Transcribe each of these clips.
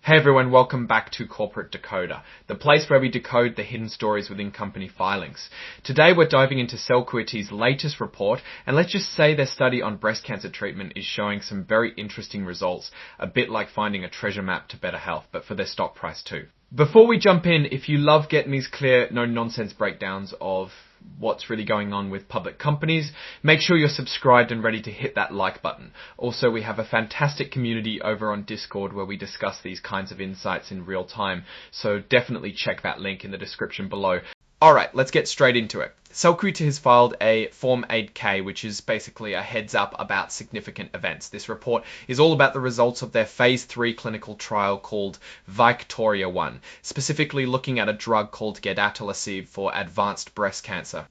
Hey everyone, welcome back to Corporate Decoder, the place where we decode the hidden stories within company filings. Today we're diving into Celcuity's latest report, and let's just say their study on breast cancer treatment is showing some very interesting results, a bit like finding a treasure map to better health, but for their stock price too. Before we jump in, if you love getting these clear, no-nonsense breakdowns of what's really going on with public companies, make sure you're subscribed and ready to hit that like button. Also, we have a fantastic community over on Discord where we discuss these kinds of insights in real time, so definitely check that link in the description below. Alright, let's get straight into it. Celcuity has filed a Form 8K, which is basically a heads up about significant events. This report is all about the results of their Phase 3 clinical trial called Victoria 1, specifically looking at a drug called gedatolisib for advanced breast cancer.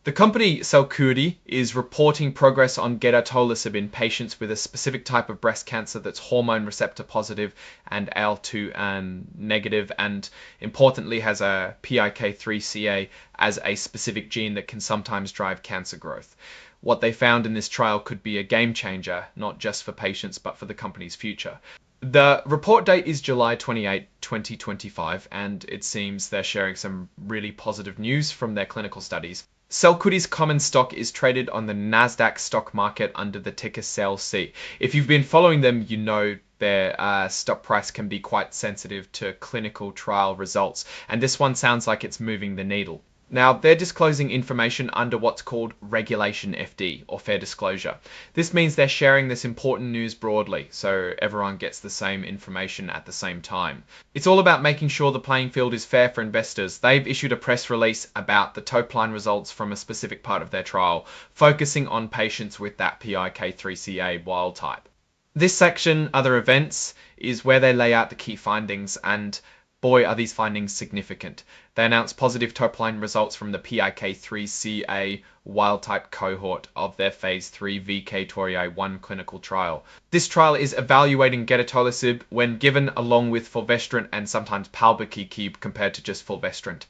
The company Celcuity is reporting progress on gedatolisib in patients with a specific type of breast cancer that's hormone receptor positive and AL2 negative, and importantly has a PIK3CA as a specific gene that can sometimes drive cancer growth. What they found in this trial could be a game changer, not just for patients but for the company's future. The report date is July 28, 2025, and it seems they're sharing some really positive news from their clinical studies. Celcuity's common stock is traded on the Nasdaq stock market under the ticker CELC. If you've been following them, you know their stock price can be quite sensitive to clinical trial results, and this one sounds like it's moving the needle. Now, they're disclosing information under what's called Regulation FD, or Fair Disclosure. This means they're sharing this important news broadly, so everyone gets the same information at the same time. It's all about making sure the playing field is fair for investors. They've issued a press release about the top-line results from a specific part of their trial, focusing on patients with that PIK3CA wild type. This section, Other Events, is where they lay out the key findings, and boy, are these findings significant. They announced positive top-line results from the PIK3CA wild-type cohort of their Phase 3 Victoria 1 clinical trial. This trial is evaluating gedatolisib when given along with fulvestrant and sometimes palbociclib compared to just fulvestrant.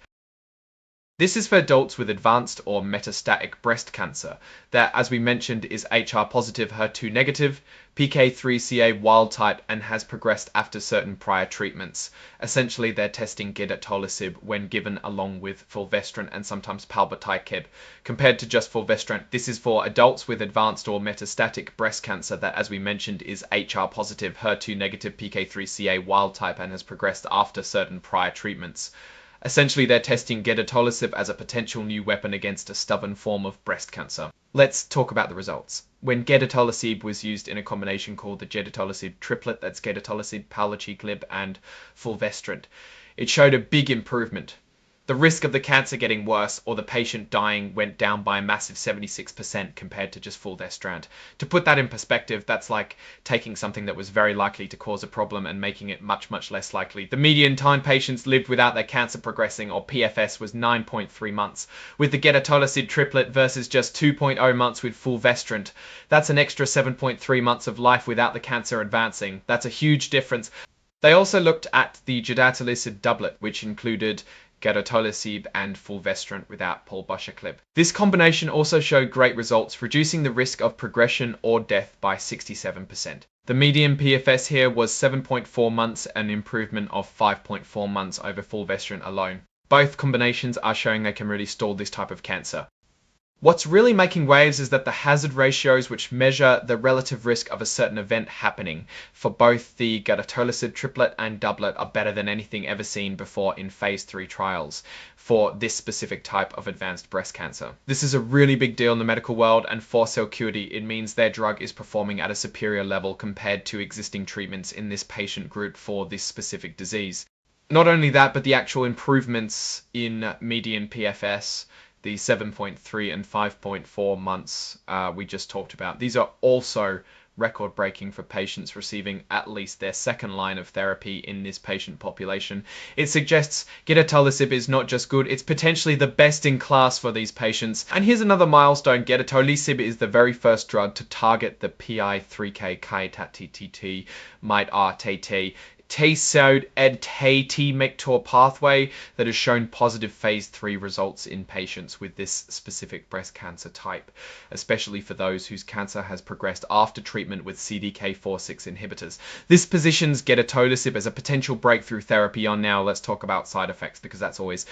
This is for adults with advanced or metastatic breast cancer that, as we mentioned, is HR positive, HER2 negative, PIK3CA wild type, and has progressed after certain prior treatments. Essentially, they're testing gedatolisib when given along with fulvestrant and sometimes palbociclib. Compared to just fulvestrant, this is for adults with advanced or metastatic breast cancer that, as we mentioned, is HR positive, HER2 negative, PIK3CA wild type, and has progressed after certain prior treatments. Essentially, they're testing gedatolisib as a potential new weapon against a stubborn form of breast cancer. Let's talk about the results. When gedatolisib was used in a combination called the gedatolisib triplet, that's gedatolisib, palbociclib, and fulvestrant, it showed a big improvement. The risk of the cancer getting worse or the patient dying went down by a massive 76% compared to just fulvestrant. To put that in perspective, that's like taking something that was very likely to cause a problem and making it much, much less likely. The median time patients lived without their cancer progressing, or PFS, was 9.3 months. With the gedatolisib triplet versus just 2.0 months with fulvestrant, that's an extra 7.3 months of life without the cancer advancing. That's a huge difference. They also looked at the gedatolisib doublet, which included gedatolisib and fulvestrant without palbociclib. This combination also showed great results, reducing the risk of progression or death by 67%. The median PFS here was 7.4 months, an improvement of 5.4 months over fulvestrant alone. Both combinations are showing they can really stall this type of cancer. What's really making waves is that the hazard ratios which measure the relative risk of a certain event happening for both the gedatolisib triplet and doublet are better than anything ever seen before in Phase 3 trials for this specific type of advanced breast cancer. This is a really big deal in the medical world, and for Celcuity, it means their drug is performing at a superior level compared to existing treatments in this patient group for this specific disease. Not only that, but the actual improvements in median PFS, the 7.3 and 5.4 months we just talked about. These are also record-breaking for patients receiving at least their second line of therapy in this patient population. It suggests gedatolisib is not just good, it's potentially the best in class for these patients. And here's another milestone. Gedatolisib is the very first drug to target the PI3K-KIT-MITE-RTT. T-mector pathway that has shown positive phase 3 results in patients with this specific breast cancer type, especially for those whose cancer has progressed after treatment with CDK4/6 inhibitors. This positions gedatolisib as a potential breakthrough therapy on. Now let's talk about side effects, because that's always